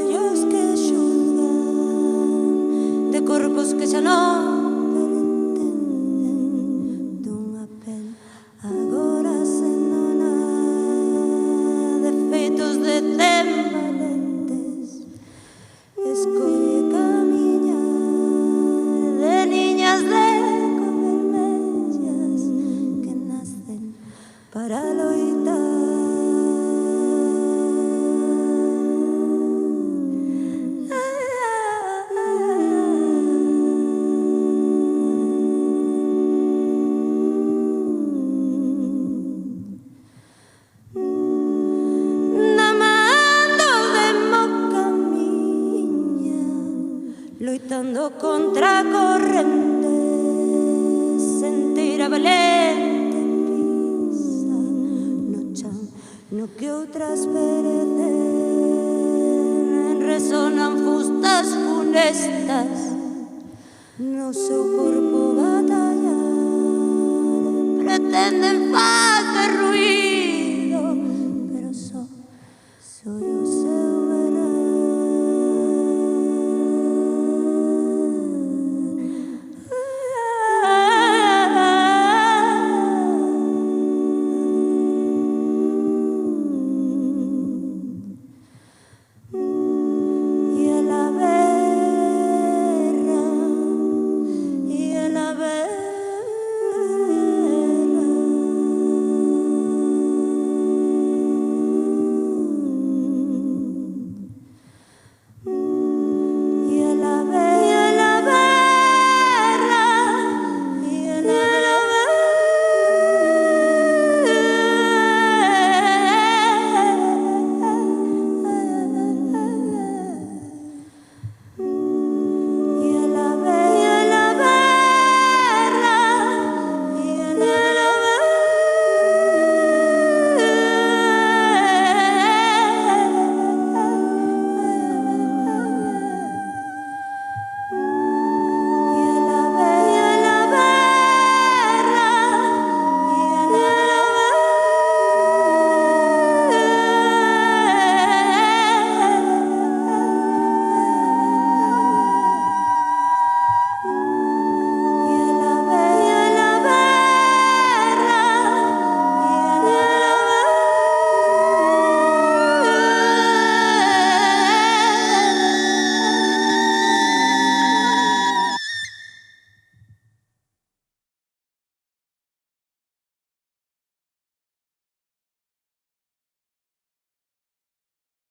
ollos que xulgan de corpos que xa non pertencen dunha pel agora sen nada de feitos de valentes. Escolle camiñar de niñas de vermellas que nacen para loitar. Loitando contra a corrente, sentir a valente pisa no chan no que outras perecen. Resonan fustas funestas no seu corpo batallar, pretenden